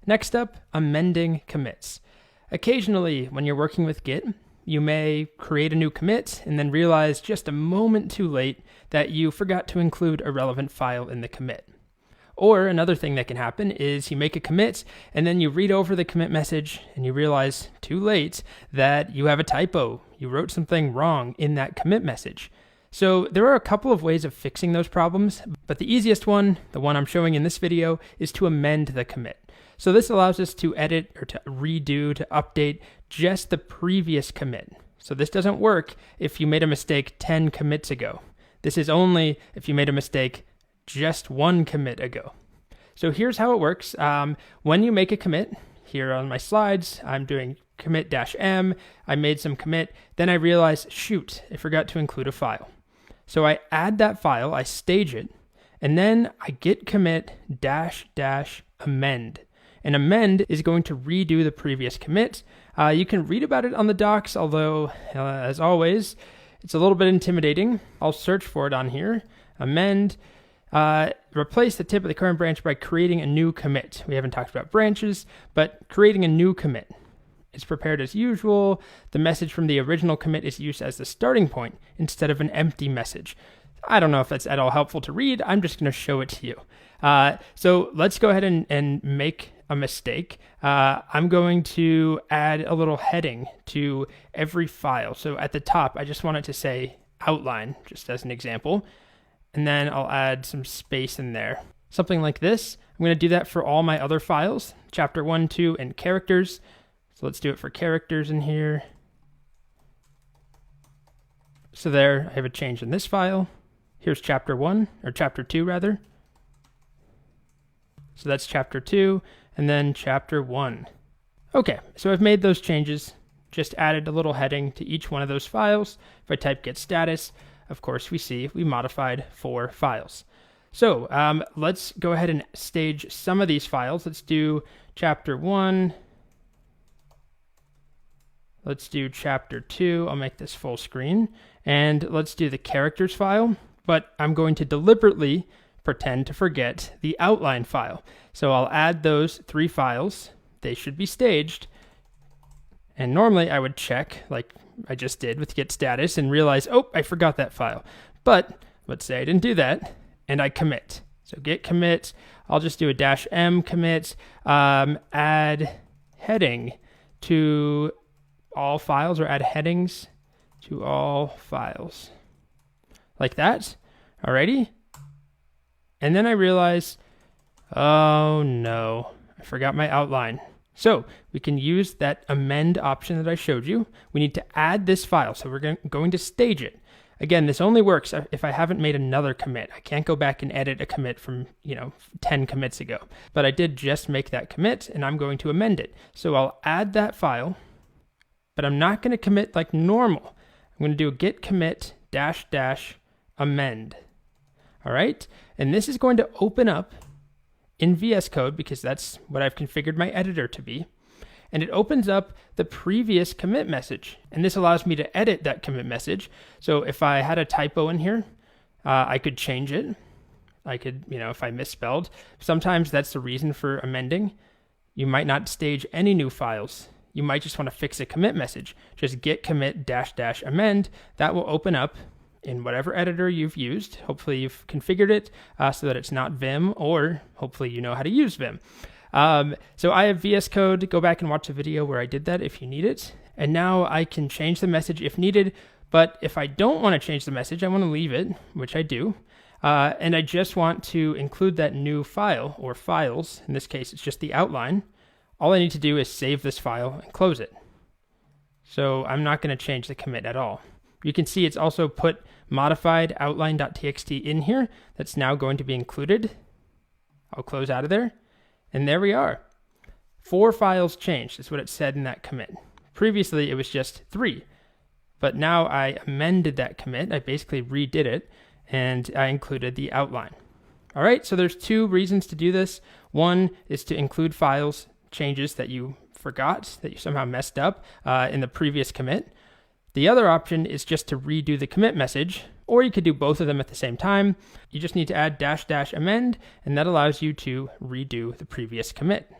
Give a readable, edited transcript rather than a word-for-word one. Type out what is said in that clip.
Next up, amending commits. Occasionally, when you're working with Git, you may create a new commit and then realize just a moment too late that you forgot to include a relevant file in the commit. Or another thing that can happen is you make a commit and then you read over the commit message and you realize too late that you have a typo. You wrote something wrong in that commit message. So there are a couple of ways of fixing those problems, but the easiest one, the one I'm showing in this video, is to amend the commit. So this allows us to edit or to redo, to update just the previous commit. So this doesn't work if you made a mistake 10 commits ago. This is only if you made a mistake just one commit ago. So here's how it works. When you make a commit, here on my slides, I'm doing commit-m, I made some commit, then I realize, shoot, I forgot to include a file. So I add that file, I stage it, and then I git commit -- amend. And amend is going to redo the previous commit. You can read about it on the docs, although, as always, it's a little bit intimidating. I'll search for it on here. Amend. Replace the tip of the current branch by creating a new commit. We haven't talked about branches, but creating a new commit. It's prepared as usual. The message from the original commit is used as the starting point instead of an empty message. I don't know if that's at all helpful to read. I'm just going to show it to you. So let's go ahead and make a mistake. I'm going to add a little heading to every file. So at the top, I just want it to say outline, just as an example. And then I'll add some space in there. Something like this. I'm going to do that for all my other files, chapter 1, 2, and characters. So let's do it for characters in here. So there, I have a change in this file. Here's chapter 1, or chapter 2 rather. So that's chapter 2, and then chapter 1. Okay, so I've made those changes, just added a little heading to each one of those files. If I type git status, of course we see we modified 4 files. So let's go ahead and stage some of these files. Let's do chapter 1. Let's do chapter 2. I'll make this full screen. And let's do the characters file, but I'm going to deliberately pretend to forget the outline file. So I'll add those 3 files. They should be staged. And normally I would check, like I just did with git status, and realize, oh, I forgot that file. But let's say I didn't do that, and I commit. So git commit, I'll just do a -m commit, add heading to all files, or add headings to all files. Like that. Alrighty. And then I realize, oh no, I forgot my outline. So we can use that amend option that I showed you. We need to add this file, so we're going to stage it. Again, this only works if I haven't made another commit. I can't go back and edit a commit from 10 commits ago. But I did just make that commit, and I'm going to amend it. So I'll add that file, but I'm not going to commit like normal. I'm going to do a git commit -- amend. All right, and this is going to open up in VS Code, because that's what I've configured my editor to be. And it opens up the previous commit message. And this allows me to edit that commit message. So if I had a typo in here, I could change it. I could, if I misspelled. Sometimes that's the reason for amending. You might not stage any new files. You might just want to fix a commit message. Just git commit -- amend. That will open up in whatever editor you've used. Hopefully you've configured it so that it's not Vim, or hopefully you know how to use Vim. So I have VS Code. Go back and watch a video where I did that if you need it. And now I can change the message if needed. But if I don't want to change the message, I want to leave it, which I do. And I just want to include that new file, or files. In this case, it's just the outline. All I need to do is save this file and close it. So I'm not going to change the commit at all. You can see it's also put modified outline.txt in here. That's now going to be included. I'll close out of there. And there we are. 4 files changed. That's what it said in that commit. Previously, it was just 3. But now I amended that commit. I basically redid it, and I included the outline. All right, so there's 2 reasons to do this. One is to include files changes that you forgot, that you somehow messed up in the previous commit. The other option is just to redo the commit message, or you could do both of them at the same time. You just need to add -- amend, and that allows you to redo the previous commit.